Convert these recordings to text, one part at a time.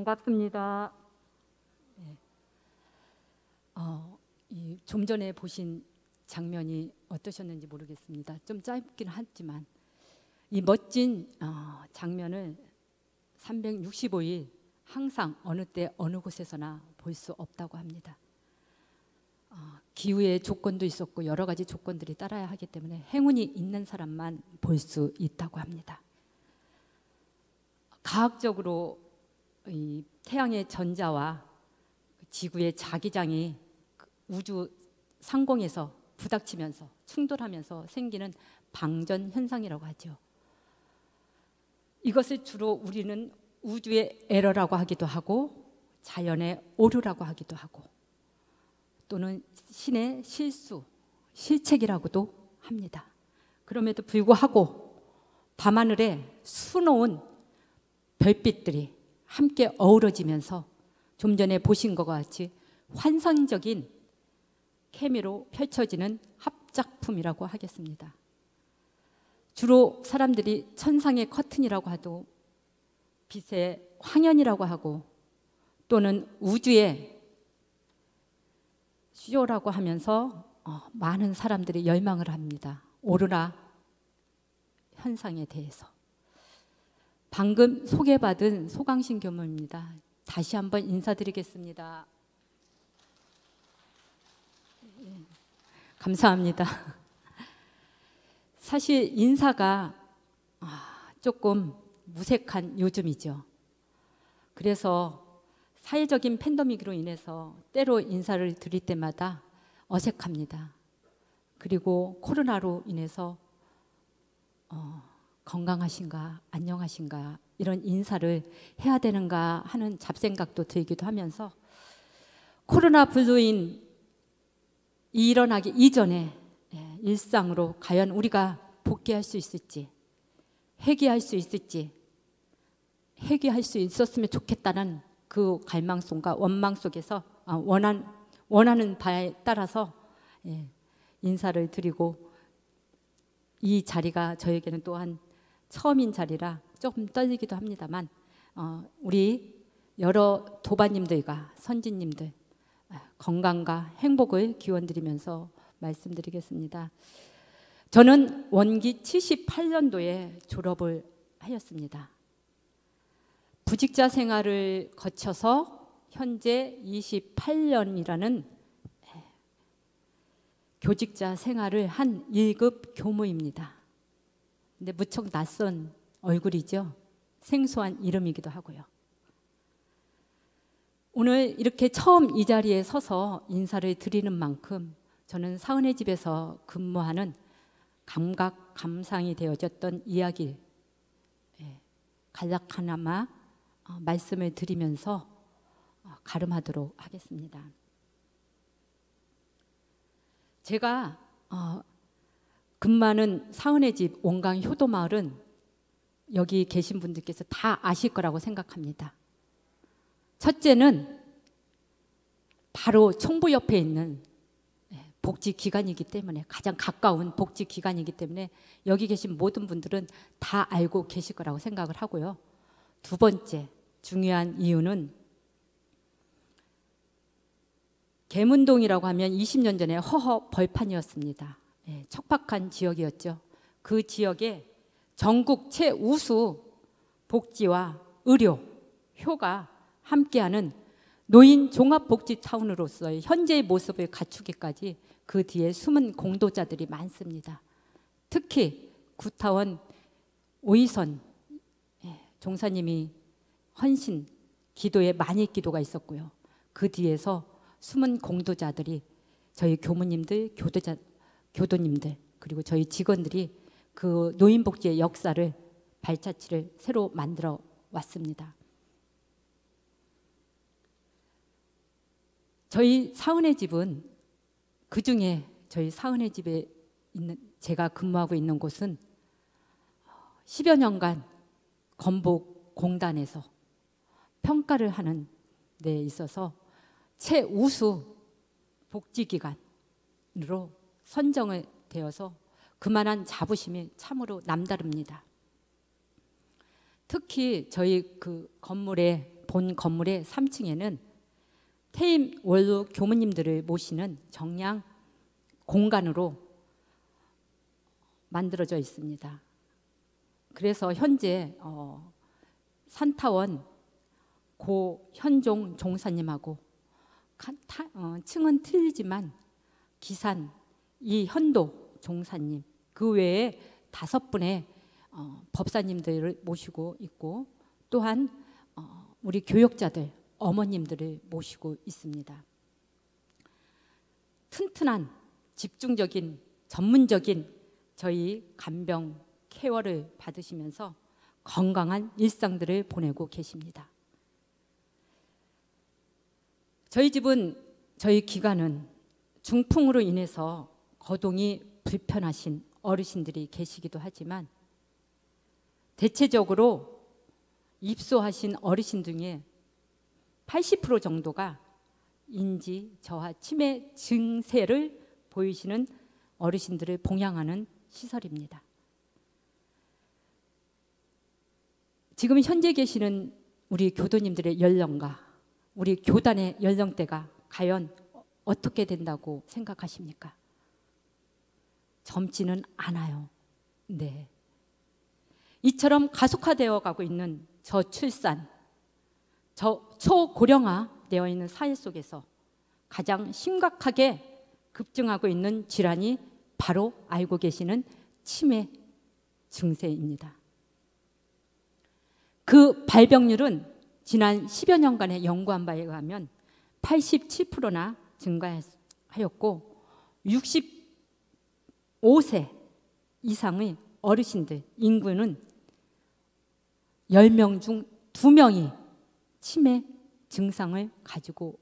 반갑습니다. 네. 좀 전에 보신 장면이 어떠셨는지 모르겠습니다. 좀 짧긴 하지만 이 멋진 장면을 365일 항상 어느 때 어느 곳에서나 볼 수 없다고 합니다. 기후의 조건도 있었고 여러 가지 조건들이 따라야 하기 때문에 행운이 있는 사람만 볼 수 있다고 합니다. 과학적으로 이 태양의 전자와 지구의 자기장이 우주 상공에서 부닥치면서 충돌하면서 생기는 방전 현상이라고 하죠. 이것을 주로 우리는 우주의 에러라고 하기도 하고 자연의 오류라고 하기도 하고 또는 신의 실수, 실책이라고도 합니다. 그럼에도 불구하고 밤하늘에 수놓은 별빛들이 함께 어우러지면서 좀 전에 보신 것과 같이 환상적인 케미로 펼쳐지는 합작품이라고 하겠습니다. 주로 사람들이 천상의 커튼이라고 하도 빛의 황현이라고 하고 또는 우주의 쇼라고 하면서 많은 사람들이 열망을 합니다. 오로라 현상에 대해서. 방금 소개받은 소강신 교무입니다. 다시 한번 인사드리겠습니다. 감사합니다. 사실 인사가 조금 무색한 요즘이죠. 그래서 사회적인 팬데믹으로 인해서 때로 인사를 드릴 때마다 어색합니다. 그리고 코로나로 인해서 건강하신가 안녕하신가 이런 인사를 해야 되는가 하는 잡생각도 들기도 하면서 코로나 블루인 일어나기 이전에 일상으로 과연 우리가 복귀할 수 있을지 회귀할 수 있을지 회귀할 수 있었으면 좋겠다는 그 갈망성과 원망 속에서 원하는 바에 따라서 인사를 드리고 이 자리가 저에게는 또한 처음인 자리라 조금 떨리기도 합니다만 우리 여러 도반님들과 선진님들 건강과 행복을 기원드리면서 말씀드리겠습니다. 저는 원기 78년도에 졸업을 하였습니다. 부직자 생활을 거쳐서 현재 28년이라는 교직자 생활을 한 1급 교무입니다. 근데 무척 낯선 얼굴이죠. 생소한 이름이기도 하고요. 오늘 이렇게 처음 이 자리에 서서 인사를 드리는 만큼 저는 사은의 집에서 근무하는 감각 감상이 되어졌던 이야기 간략하나마 말씀을 드리면서 가름하도록 하겠습니다. 제가 근무하는 사은의 집 원강 효도마을은 여기 계신 분들께서 다 아실 거라고 생각합니다. 첫째는 바로 총부 옆에 있는 복지기관이기 때문에 가장 가까운 복지기관이기 때문에 여기 계신 모든 분들은 다 알고 계실 거라고 생각을 하고요. 두 번째 중요한 이유는 계문동이라고 하면 20년 전에 허허 벌판이었습니다. 척박한 지역이었죠. 그 지역에 전국 최우수 복지와 의료, 효가 함께하는 노인 종합복지타운으로서의 현재의 모습을 갖추기까지 그 뒤에 숨은 공도자들이 많습니다. 특히 구타원 오이선 종사님이 헌신 기도에 많이 기도가 있었고요. 그 뒤에서 숨은 공도자들이 저희 교무님들, 교도님들 그리고 저희 직원들이 그 노인복지의 역사를 발자취를 새로 만들어 왔습니다. 저희 사은의 집은 그중에 저희 사은의 집에 있는 제가 근무하고 있는 곳은 10여 년간 건복공단에서 평가를 하는 데 있어서 최우수 복지기관으로 선정을 되어서 그만한 자부심이 참으로 남다릅니다. 특히 저희 그 건물의 본 건물의 3층에는 퇴임 원로 교무님들을 모시는 정량 공간으로 만들어져 있습니다. 그래서 현재 산타원 고 현종 종사님하고 층은 틀리지만 기산 이현도 종사님, 그 외에 5분의 법사님들을 모시고 있고, 또한 우리 교역자들, 어머님들을 모시고 있습니다. 튼튼한 집중적인 전문적인 저희 간병 케어를 받으시면서 건강한 일상들을 보내고 계십니다. 저희 집은, 저희 기관은 중풍으로 인해서 거동이 불편하신 어르신들이 계시기도 하지만 대체적으로 입소하신 어르신 중에 80% 정도가 인지, 저하, 치매 증세를 보이시는 어르신들을 봉양하는 시설입니다. 지금 현재 계시는 우리 교도님들의 연령과 우리 교단의 연령대가 과연 어떻게 된다고 생각하십니까? 젊지는 않아요. 네. 이처럼 가속화되어 가고 있는 저출산, 초고령화되어 있는 사회 속에서 가장 심각하게 급증하고 있는 질환이 바로 알고 계시는 치매 증세입니다. 그 발병률은 지난 10여 년간의 연구한 바에 의하면 87%나 증가하였고 65세 이상의 어르신들 인구는 10명 중 2명이 치매 증상을 가지고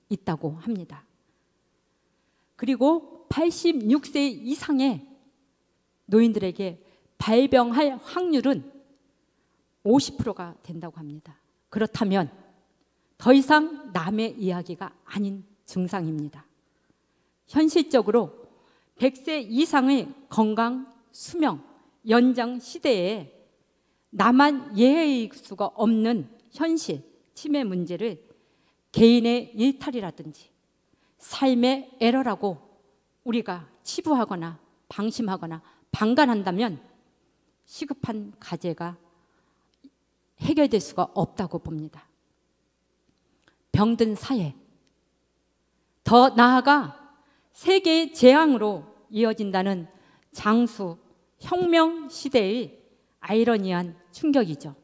있다고 합니다. 그리고 86세 이상의 노인들에게 발병할 확률은 50%가 된다고 합니다. 그렇다면 더 이상 남의 이야기가 아닌 증상입니다. 현실적으로 100세 이상의 건강 수명 연장 시대에 나만 예의일 수가 없는 현실 치매 문제를 개인의 일탈이라든지 삶의 에러라고 우리가 치부하거나 방심하거나 방관한다면 시급한 과제가 해결될 수가 없다고 봅니다. 병든 사회, 더 나아가 세계의 재앙으로 이어진다는 장수 혁명 시대의 아이러니한 충격이죠.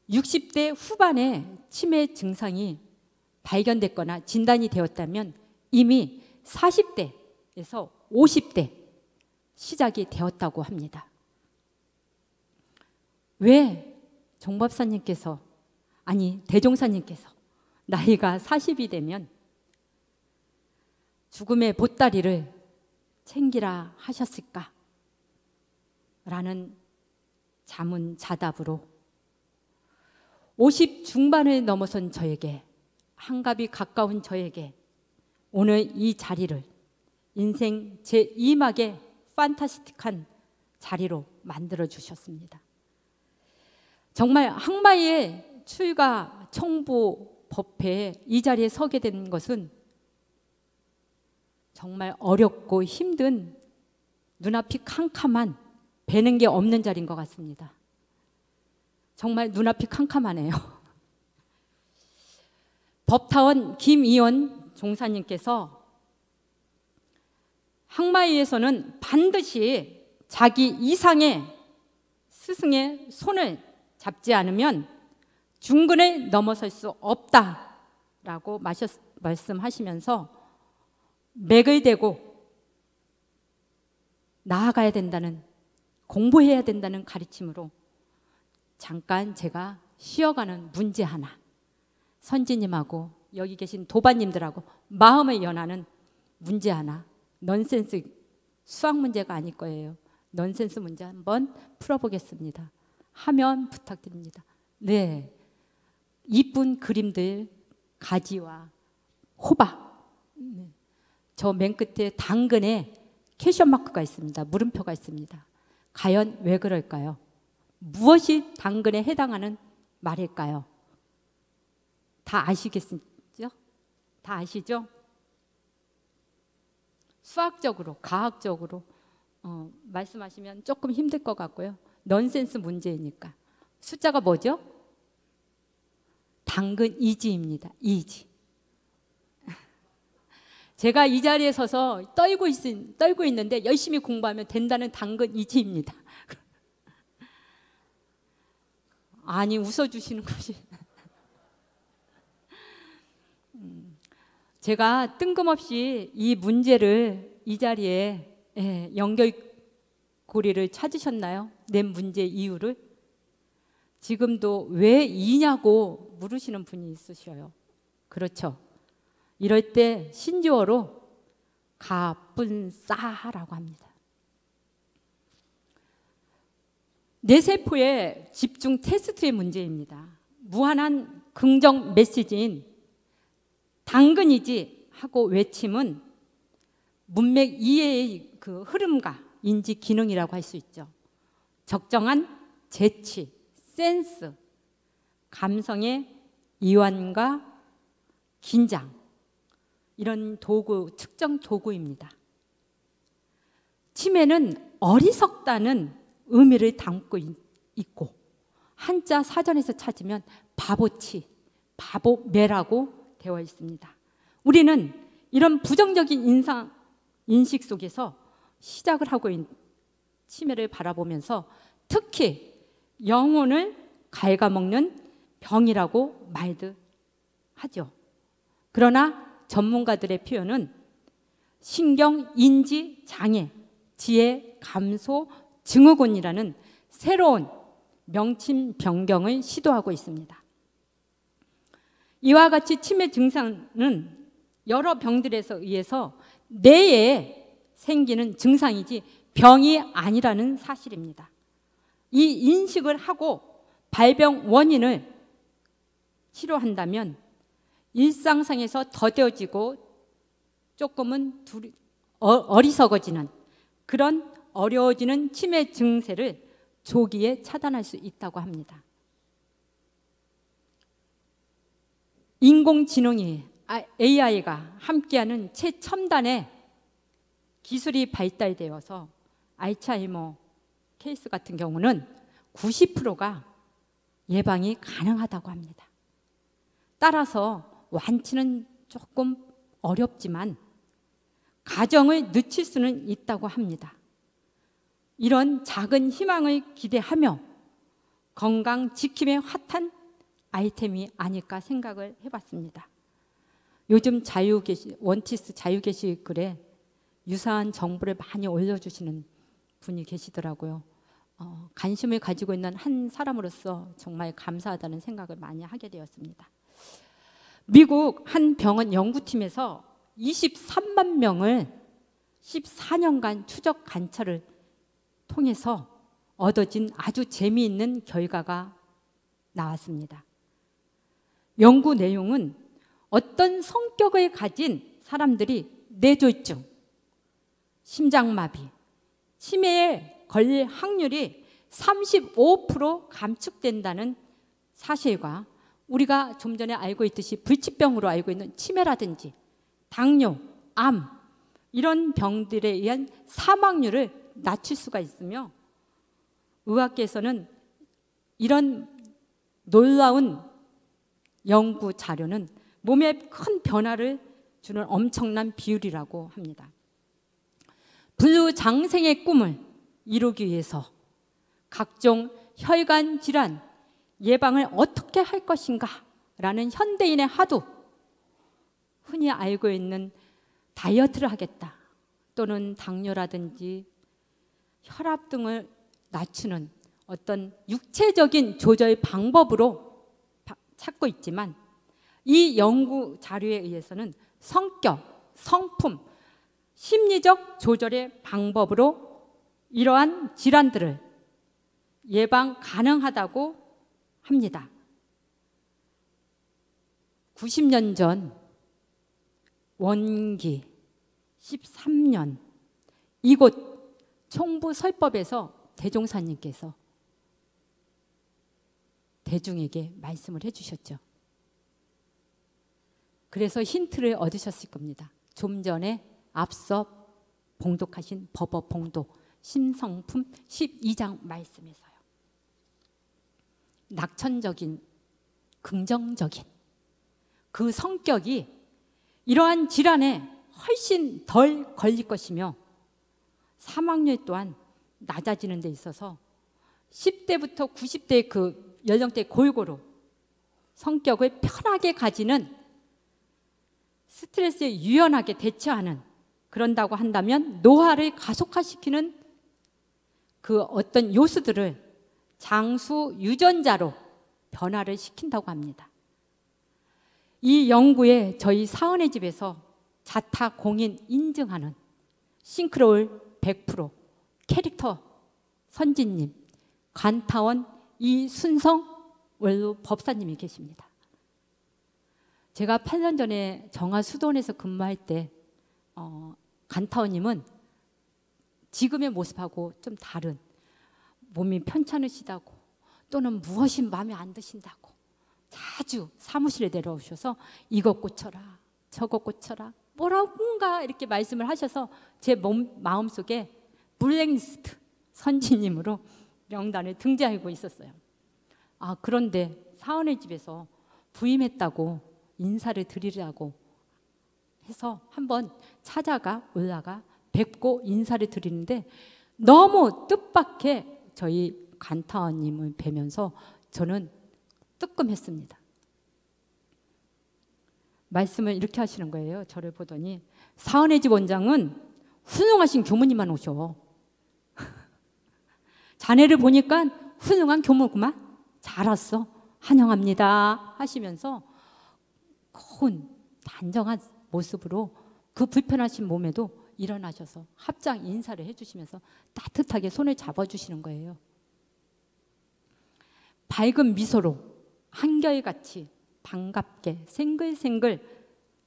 60대 후반에 치매 증상이 발견됐거나 진단이 되었다면 이미 40대에서 50대 시작이 되었다고 합니다. 왜 종법사님께서, 아니 대종사님께서 나이가 40이 되면 죽음의 보따리를 챙기라 하셨을까? 라는 자문자답으로 50 중반을 넘어선 저에게, 한갑이 가까운 저에게 오늘 이 자리를 인생 제2막의 판타스틱한 자리로 만들어 주셨습니다. 정말 항마의 출가 청부 법회에 이 자리에 서게 된 것은 정말 어렵고 힘든, 눈앞이 캄캄한, 뵈는 게 없는 자리인 것 같습니다. 정말 눈앞이 캄캄하네요. 법타원 김이원 종사님께서 항마위에서는 반드시 자기 이상의 스승의 손을 잡지 않으면 중근을 넘어설 수 없다라고 말씀하시면서 맥을 대고 나아가야 된다는, 공부해야 된다는 가르침으로 잠깐 제가 쉬어가는 문제 하나, 선지님하고 여기 계신 도반님들하고 마음을 연하는 문제 하나, 넌센스 수학 문제가 아닐 거예요. 넌센스 문제 한번 풀어보겠습니다. 하면 부탁드립니다. 네, 이쁜 그림들, 가지와 호박, 저 맨 끝에 당근에 캐션 마크가 있습니다. 물음표가 있습니다. 과연 왜 그럴까요? 무엇이 당근에 해당하는 말일까요? 다 아시겠죠? 다 아시죠? 수학적으로, 과학적으로 말씀하시면 조금 힘들 것 같고요. 넌센스 문제이니까. 숫자가 뭐죠? 당근 이지입니다. 이지. 제가 이 자리에 서서 떨고 있는데 열심히 공부하면 된다는 당근 이지입니다. 아니, 웃어주시는 것이. 제가 뜬금없이 이 문제를 이 자리에 연결고리를 찾으셨나요? 낸 문제 이유를? 지금도 왜 2냐고 물으시는 분이 있으셔요. 그렇죠. 이럴 때 신조어로 가뿐싸라고 합니다. 뇌세포의 집중 테스트의 문제입니다. 무한한 긍정 메시지인 당근이지 하고 외침은 문맥 이해의 그 흐름과 인지 기능이라고 할 수 있죠. 적정한 재치, 센스, 감성의 이완과 긴장, 이런 도구, 측정 도구입니다. 치매는 어리석다는 의미를 담고 있고 한자 사전에서 찾으면 바보치, 바보매라고 되어 있습니다. 우리는 이런 부정적인 인식 속에서 시작을 하고 있는 치매를 바라보면서 특히 영혼을 갉아먹는 병이라고 말도 하죠. 그러나 전문가들의 표현은 신경인지 장애, 지혜 감소 증후군이라는 새로운 명칭 변경을 시도하고 있습니다. 이와 같이 치매 증상은 여러 병들에서 의해서 뇌에 생기는 증상이지 병이 아니라는 사실입니다. 이 인식을 하고 발병 원인을 치료한다면 일상상에서 더뎌지고 조금은 어리석어지는 그런 어려워지는 치매 증세를 조기에 차단할 수 있다고 합니다. 인공지능이 AI가 함께하는 최첨단의 기술이 발달되어서 알츠하이머 케이스 같은 경우는 90%가 예방이 가능하다고 합니다. 따라서 완치는 조금 어렵지만 가정을 늦출 수는 있다고 합니다. 이런 작은 희망을 기대하며 건강 지킴의 핫한 아이템이 아닐까 생각을 해봤습니다. 요즘 원티스 자유게시글에 유사한 정보를 많이 올려주시는 분이 계시더라고요. 관심을 가지고 있는 한 사람으로서 정말 감사하다는 생각을 많이 하게 되었습니다. 미국 한 병원 연구팀에서 23만 명을 14년간 추적 관찰을 통해서 얻어진 아주 재미있는 결과가 나왔습니다. 연구 내용은 어떤 성격을 가진 사람들이 뇌졸중, 심장마비, 치매에 걸릴 확률이 35% 감축된다는 사실과 우리가 좀 전에 알고 있듯이 불치병으로 알고 있는 치매라든지 당뇨, 암 이런 병들에 의한 사망률을 낮출 수가 있으며 의학계에서는 이런 놀라운 연구 자료는 몸에 큰 변화를 주는 엄청난 비율이라고 합니다. 불장생의 꿈을 이루기 위해서 각종 혈관 질환 예방을 어떻게 할 것인가 라는 현대인의 화두, 흔히 알고 있는 다이어트를 하겠다 또는 당뇨라든지 혈압 등을 낮추는 어떤 육체적인 조절 방법으로 찾고 있지만 이 연구 자료에 의해서는 성격, 성품, 심리적 조절의 방법으로 이러한 질환들을 예방 가능하다고 합니다. 90년 전 원기 13년 이곳 총부 설법에서 대종사님께서 대중에게 말씀을 해주셨죠. 그래서 힌트를 얻으셨을 겁니다. 좀 전에 앞서 봉독하신 법어 봉독 신성품 12장 말씀에서요. 낙천적인, 긍정적인 그 성격이 이러한 질환에 훨씬 덜 걸릴 것이며 사망률 또한 낮아지는 데 있어서 10대부터 90대의 그 연령대 골고루 성격을 편하게 가지는, 스트레스에 유연하게 대처하는, 그런다고 한다면 노화를 가속화시키는 그 어떤 요소들을 장수 유전자로 변화를 시킨다고 합니다. 이 연구에 저희 사은의 집에서 자타 공인 인증하는 싱크로울 100% 캐릭터 선진님, 간타원 이순성 원로 법사님이 계십니다. 제가 8년 전에 정화수도원에서 근무할 때 간타원님은 지금의 모습하고 좀 다른, 몸이 편찮으시다고 또는 무엇이 마음에 안 드신다고 자주 사무실에 내려오셔서 이것 고쳐라 저것 고쳐라 뭐라고인가 이렇게 말씀을 하셔서 제 마음속에 블랙리스트 선지님으로 명단에 등재하고 있었어요. 그런데 사은의 집에서 부임했다고 인사를 드리려고 해서 한번 찾아가 올라가 뵙고 인사를 드리는데 너무 뜻밖의 저희 간타원님을 뵈면서 저는 뜨끔했습니다. 말씀을 이렇게 하시는 거예요. 저를 보더니 사은의 집 원장은 훌륭하신 교무님만 오셔. 자네를 보니까 훌륭한 교무구만. 잘 왔어. 환영합니다. 하시면서 고운 단정한 모습으로 그 불편하신 몸에도 일어나셔서 합장 인사를 해주시면서 따뜻하게 손을 잡아주시는 거예요. 밝은 미소로 한결같이 반갑게 생글생글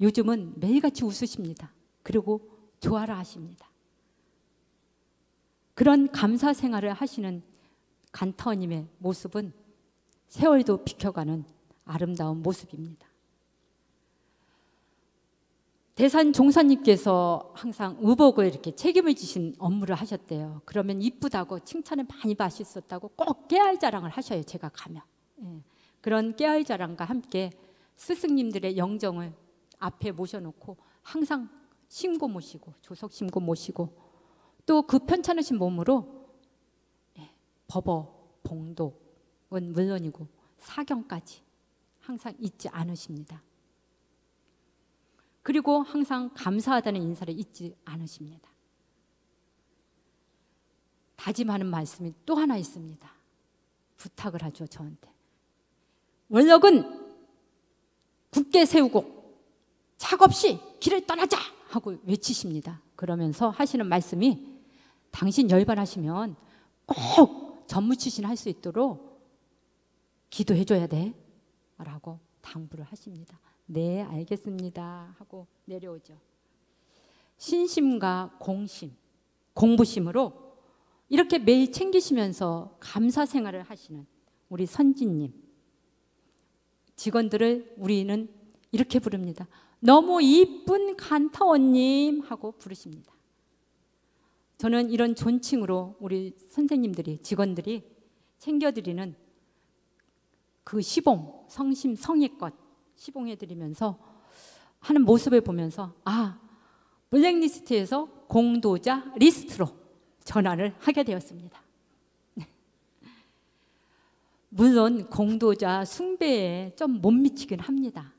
요즘은 매일같이 웃으십니다. 그리고 좋아라 하십니다. 그런 감사 생활을 하시는 간타원님의 모습은 세월도 비켜가는 아름다운 모습입니다. 대산 종사님께서 항상 의복을 이렇게 책임을 지신 업무를 하셨대요. 그러면 이쁘다고 칭찬을 많이 받으셨다고 꼭 깨알 자랑을 하셔요. 제가 가면. 그런 깨알 자랑과 함께 스승님들의 영정을 앞에 모셔놓고 항상 심고 모시고 조석 심고 모시고 또 그 편찮으신 몸으로 법어 봉독은 물론이고 사경까지 항상 잊지 않으십니다. 그리고 항상 감사하다는 인사를 잊지 않으십니다. 다짐하는 말씀이 또 하나 있습니다. 부탁을 하죠, 저한테. 원력은 굳게 세우고 착 없이 길을 떠나자 하고 외치십니다. 그러면서 하시는 말씀이 당신 열반하시면 꼭 전무추신 할 수 있도록 기도해줘야 돼 라고 당부를 하십니다. 네, 알겠습니다 하고 내려오죠. 신심과 공심, 공부심으로 이렇게 매일 챙기시면서 감사 생활을 하시는 우리 선진님, 직원들을 우리는 이렇게 부릅니다. 너무 이쁜 간타원님 하고 부르십니다. 저는 이런 존칭으로 우리 선생님들이, 직원들이 챙겨드리는 그 시봉, 성심, 성의껏 시봉해드리면서 하는 모습을 보면서 블랙리스트에서 공도자 리스트로 전환을 하게 되었습니다. 물론 공도자 숭배에 좀 못 미치긴 합니다.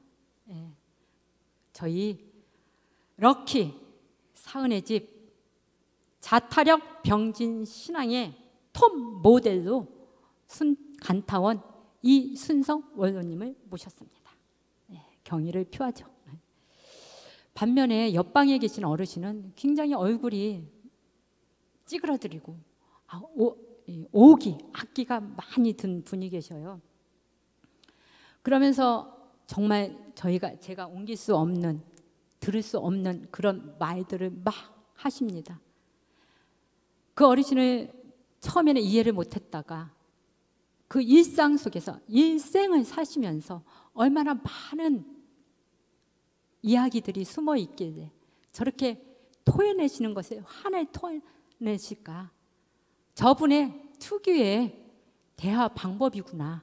저희 럭키 사은의 집 자타력 병진 신앙의 톱 모델로 간타원 이순성 원로님을 모셨습니다. 경의를 표하죠. 반면에 옆방에 계신 어르신은 굉장히 얼굴이 찌그러드리고 오기, 악기가 많이 든 분이 계셔요. 그러면서 정말 제가 옮길 수 없는, 들을 수 없는 그런 말들을 막 하십니다. 그 어르신을 처음에는 이해를 못했다가 그 일상 속에서 일생을 사시면서 얼마나 많은 이야기들이 숨어 있길래 저렇게 토해내시는 것에 화를 토해내실까? 저분의 특유의 대화 방법이구나.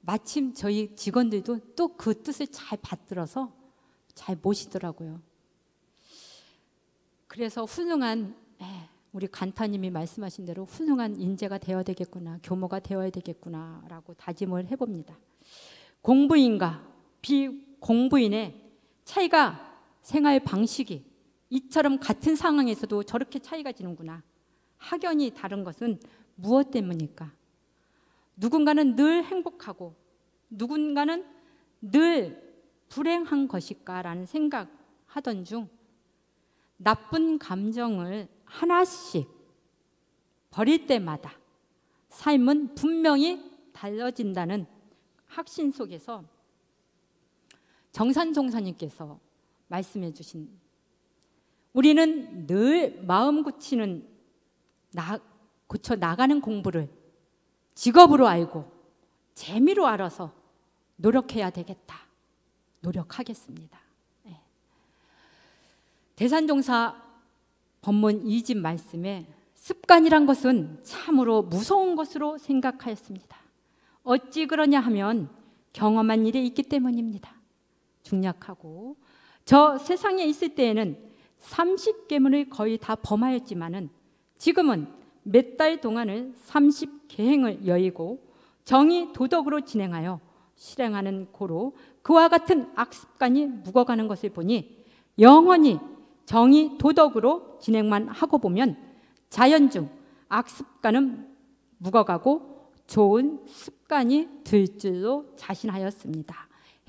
마침 저희 직원들도 또 그 뜻을 잘 받들어서 잘 모시더라고요. 그래서 훌륭한, 우리 간타님이 말씀하신 대로 훌륭한 인재가 되어야 되겠구나, 교모가 되어야 되겠구나 라고 다짐을 해봅니다. 공부인과 비공부인의 차이가, 생활 방식이 이처럼 같은 상황에서도 저렇게 차이가 지는구나. 확연히 다른 것은 무엇 때문일까? 누군가는 늘 행복하고 누군가는 늘 불행한 것일까라는 생각하던 중 나쁜 감정을 하나씩 버릴 때마다 삶은 분명히 달라진다는 확신 속에서 정산 종사님께서 말씀해 주신, 우리는 늘 마음 고쳐 나가는 공부를 직업으로 알고 재미로 알아서 노력해야 되겠다. 노력하겠습니다. 대산종사 법문 2집 말씀에 습관이란 것은 참으로 무서운 것으로 생각하였습니다. 어찌 그러냐 하면 경험한 일이 있기 때문입니다. 중략하고 저 세상에 있을 때에는 30계문을 거의 다 범하였지만은 지금은 몇 달 동안을 30계행을 여의고 정의 도덕으로 진행하여 실행하는 고로 그와 같은 악습관이 묵어가는 것을 보니 영원히 정의 도덕으로 진행만 하고 보면 자연 중 악습관은 묵어가고 좋은 습관이 들 줄로 자신하였습니다.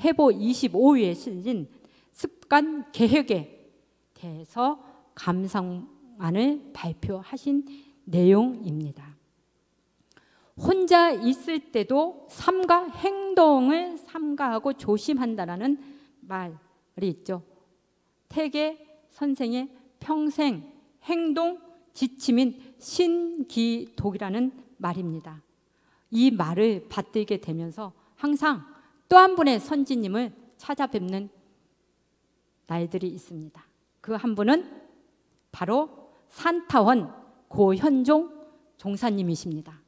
해보 25위에 실린 습관 개혁에 대해서 감상안을 발표하신 내용입니다. 혼자 있을 때도 삼가 행동을 삼가하고 조심한다라는 말이 있죠. 태계 선생의 평생 행동 지침인 신기독이라는 말입니다. 이 말을 받들게 되면서 항상 또 한 분의 선지님을 찾아뵙는 날들이 있습니다. 그 한 분은 바로 산타원 고현종 종사님이십니다.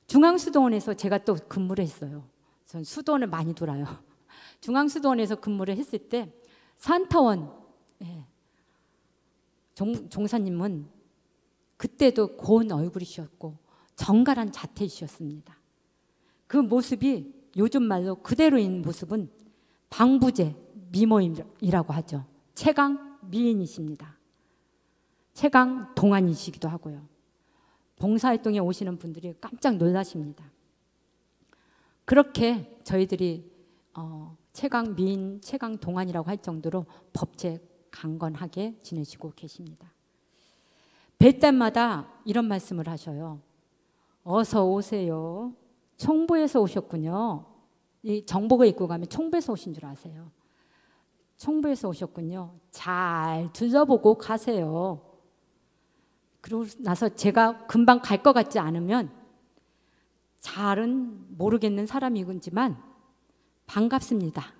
중앙수도원에서 제가 또 근무를 했어요. 전 수도원을 많이 돌아요. 중앙수도원에서 근무를 했을 때 산타원 종사님은 그때도 고운 얼굴이셨고 정갈한 자태이셨습니다. 그 모습이 요즘 말로 그대로인 모습은 방부제 미모이라고 하죠. 최강 미인이십니다. 최강 동안이시기도 하고요. 봉사활동에 오시는 분들이 깜짝 놀라십니다. 그렇게 저희들이 최강 미인, 최강 동안이라고 할 정도로 법제 강건하게 지내시고 계십니다. 뵐 때마다 이런 말씀을 하셔요. 어서 오세요. 총부에서 오셨군요. 이 정복을 입고 가면 총부에서 오신 줄 아세요. 총부에서 오셨군요. 잘 둘러보고 가세요. 그러고 나서 제가 금방 갈 것 같지 않으면 잘은 모르겠는 사람이지만 반갑습니다.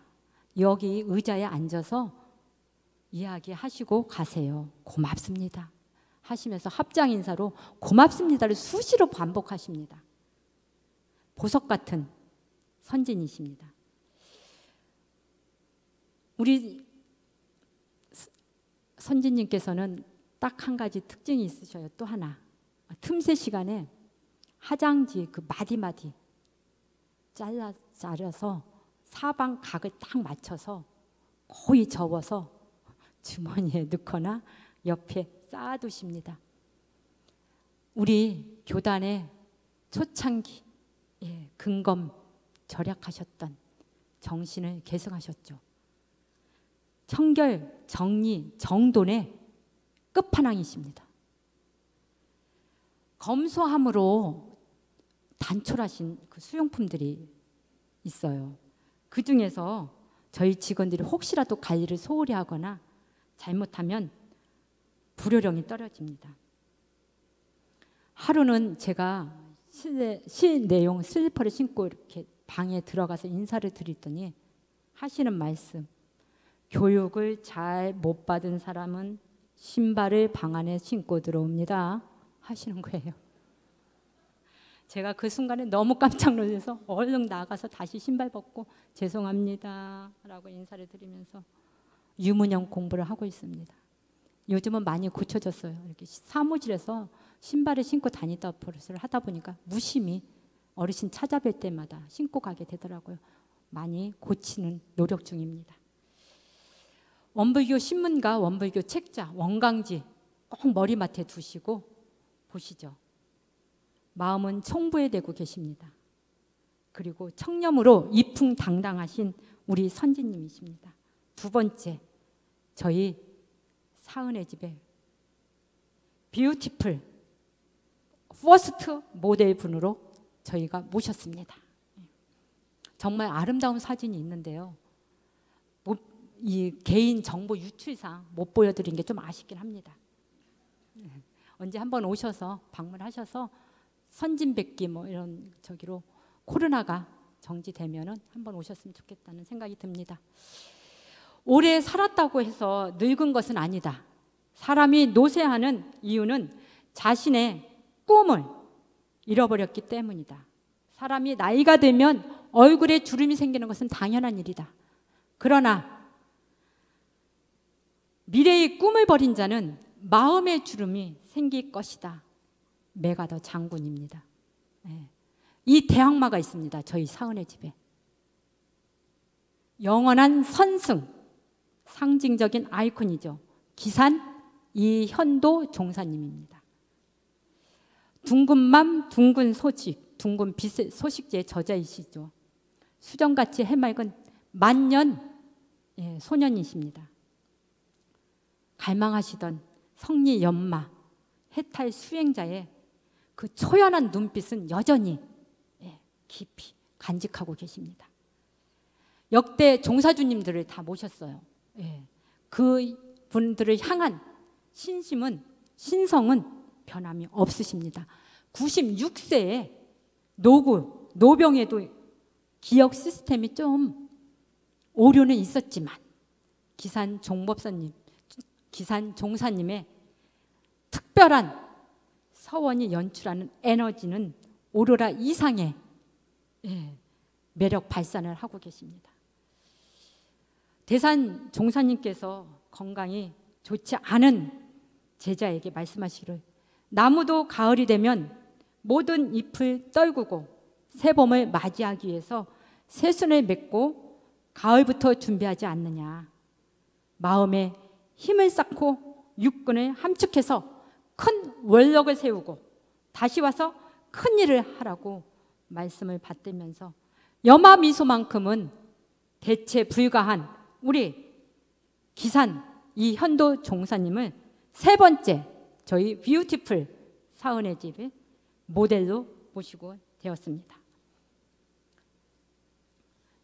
여기 의자에 앉아서 이야기하시고 가세요. 고맙습니다. 하시면서 합장 인사로 고맙습니다를 수시로 반복하십니다. 보석 같은 선진이십니다. 우리 선진님께서는 딱 한 가지 특징이 있으셔요. 또 하나. 틈새 시간에 화장지 그 마디마디 잘라서 사방 각을 딱 맞춰서 거의 접어서 주머니에 넣거나 옆에 쌓아두십니다. 우리 교단의 초창기 근검 절약하셨던 정신을 계승하셨죠. 청결, 정리, 정돈의 끝판왕이십니다. 검소함으로 단촐하신 그 수용품들이 있어요. 그 중에서 저희 직원들이 혹시라도 관리를 소홀히 하거나 잘못하면 불효령이 떨어집니다. 하루는 제가 시 내용 슬리퍼를 신고 이렇게 방에 들어가서 인사를 드리더니 하시는 말씀, 교육을 잘 못 받은 사람은 신발을 방 안에 신고 들어옵니다 하시는 거예요. 제가 그 순간에 너무 깜짝 놀라서 얼른 나가서 다시 신발 벗고 죄송합니다 라고 인사를 드리면서 유문형 공부를 하고 있습니다. 요즘은 많이 고쳐졌어요. 이렇게 사무실에서 신발을 신고 다니다 버릇을 하다 보니까 무심히 어르신 찾아뵐 때마다 신고 가게 되더라고요. 많이 고치는 노력 중입니다. 원불교 신문과 원불교 책자, 원강지 꼭 머리맡에 두시고 보시죠. 마음은 청부에 대고 계십니다. 그리고 청렴으로 이풍당당하신 우리 선지님이십니다. 두 번째, 저희 사은의 집에 뷰티풀 퍼스트 모델 분으로 저희가 모셨습니다. 정말 아름다운 사진이 있는데요. 이 개인 정보 유출상 못 보여드린 게 좀 아쉽긴 합니다. 언제 한번 오셔서 방문하셔서 선진뵙기 뭐 이런 저기로 코로나가 정지되면은 한번 오셨으면 좋겠다는 생각이 듭니다. 오래 살았다고 해서 늙은 것은 아니다. 사람이 노쇠하는 이유는 자신의 꿈을 잃어버렸기 때문이다. 사람이 나이가 들면 얼굴에 주름이 생기는 것은 당연한 일이다. 그러나 미래의 꿈을 버린 자는 마음의 주름이 생길 것이다. 메가더 장군입니다. 이 대항마가 있습니다. 저희 사은의 집에. 영원한 선승, 상징적인 아이콘이죠. 기산 이현도 종사님입니다. 둥근맘 둥근 소식, 둥근 빛의 소식지의 저자이시죠. 수정같이 해맑은 만년 소년이십니다. 갈망하시던 성리 연마, 해탈 수행자의 그 초연한 눈빛은 여전히 깊이 간직하고 계십니다. 역대 종사주님들을 다 모셨어요. 그 분들을 향한 신심은, 신성은 변함이 없으십니다. 96세에 노병에도 기억 시스템이 좀 오류는 있었지만 기산 종사님의 특별한 서원이 연출하는 에너지는 오로라 이상의 매력 발산을 하고 계십니다. 대산 종사님께서 건강이 좋지 않은 제자에게 말씀하시기를 나무도 가을이 되면 모든 잎을 떨구고 새봄을 맞이하기 위해서 새순을 맺고 가을부터 준비하지 않느냐. 마음에 힘을 쌓고 육군을 함축해서 큰 원력을 세우고 다시 와서 큰 일을 하라고 말씀을 받들면서 염화미소만큼은 대체 불가한 우리 기산 이현도 종사님을 세 번째 저희 뷰티풀 사은의 집의 모델로 모시고 되었습니다.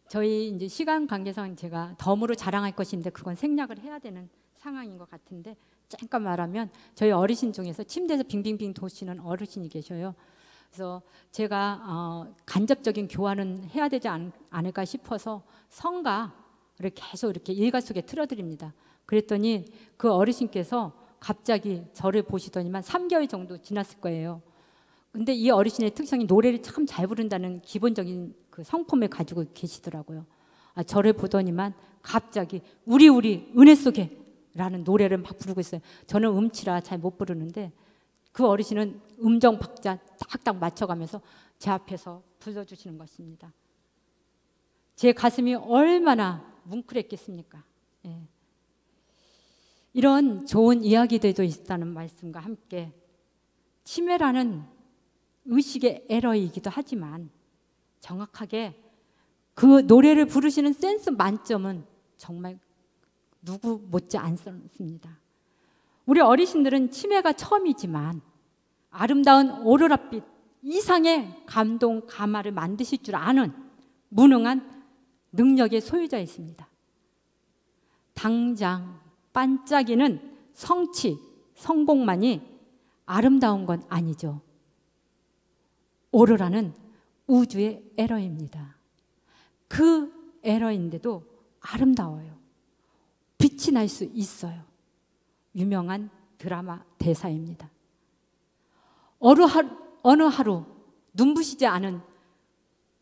저희 이제 시간 관계상 제가 덤으로 자랑할 것인데 그건 생략을 해야 되는 상황인 것 같은데 잠깐 말하면 저희 어르신 중에서 침대에서 빙빙빙 도시는 어르신이 계셔요. 그래서 제가 간접적인 교환은 해야 되지 않을까 싶어서 성가를 계속 이렇게 일가속에 틀어드립니다. 그랬더니 그 어르신께서 갑자기 저를 보시더니만 3개월 정도 지났을 거예요. 근데 이 어르신의 특성이 노래를 참 잘 부른다는 기본적인 그 성품을 가지고 계시더라고요. 저를 보더니만 갑자기 우리 은혜 속에 라는 노래를 막 부르고 있어요. 저는 음치라 잘 못 부르는데 그 어르신은 음정 박자 딱딱 맞춰가면서 제 앞에서 불러주시는 것입니다. 제 가슴이 얼마나 뭉클했겠습니까? 이런 좋은 이야기들도 있다는 말씀과 함께 치매라는 의식의 에러이기도 하지만 정확하게 그 노래를 부르시는 센스 만점은 정말 누구 못지 않습니다. 우리 어르신들은 치매가 처음이지만 아름다운 오로라빛 이상의 감동, 감화를 만드실 줄 아는 무능한 능력의 소유자이십니다. 당장 반짝이는 성취, 성공만이 아름다운 건 아니죠. 오로라는 우주의 에러입니다. 그 에러인데도 아름다워요. 빛이 날 수 있어요. 유명한 드라마 대사입니다. 어느 하루 눈부시지 않은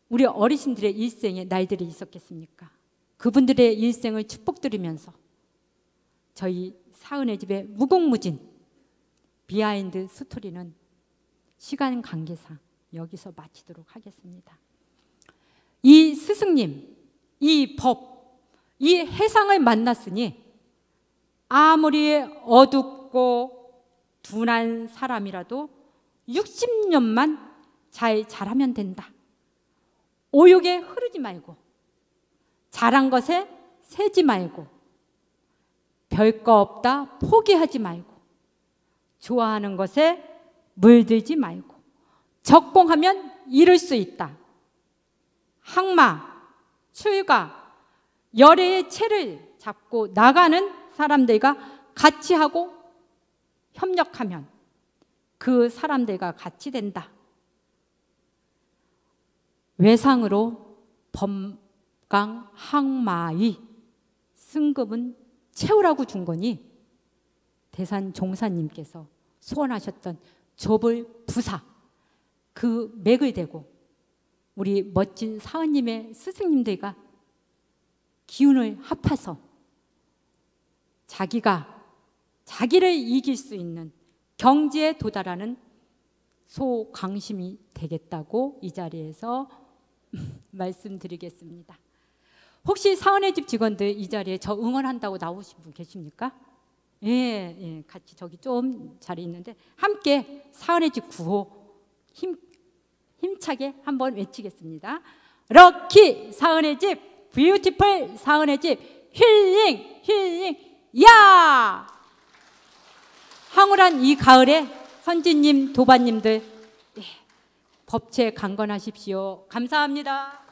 우리 어르신들의 일생에 날들이 있었겠습니까? 그분들의 일생을 축복드리면서 저희 사은의 집의 무궁무진 비하인드 스토리는 시간 관계상 여기서 마치도록 하겠습니다. 이 스승님, 이 법, 이 해상을 만났으니 아무리 어둡고 둔한 사람이라도 60년만 잘 자라면 된다. 오욕에 흐르지 말고, 잘한 것에 세지 말고, 별거 없다 포기하지 말고, 좋아하는 것에 물들지 말고, 적공하면 이룰 수 있다. 항마, 출가, 열애의 채를 잡고 나가는 사람들과 같이 하고 협력하면 그 사람들과 같이 된다. 외상으로 범강 항마의 승급은 채우라고 준 거니 대산 종사님께서 소원하셨던 조불 부사 그 맥을 대고 우리 멋진 사은님의 스승님들과 기운을 합해서 자기가 자기를 이길 수 있는 경지에 도달하는 소강심이 되겠다고 이 자리에서 말씀드리겠습니다. 혹시 사은의 집 직원들 이 자리에 저 응원한다고 나오신 분 계십니까? 예, 같이 저기 좀 자리 있는데 함께 사은의 집 구호 힘차게 한번 외치겠습니다. 럭키 사은의 집, 뷰티풀 사은의 집, 힐링 힐링 야! 황홀한 이 가을에 선지님, 도반님들 법체 강건하십시오. 감사합니다.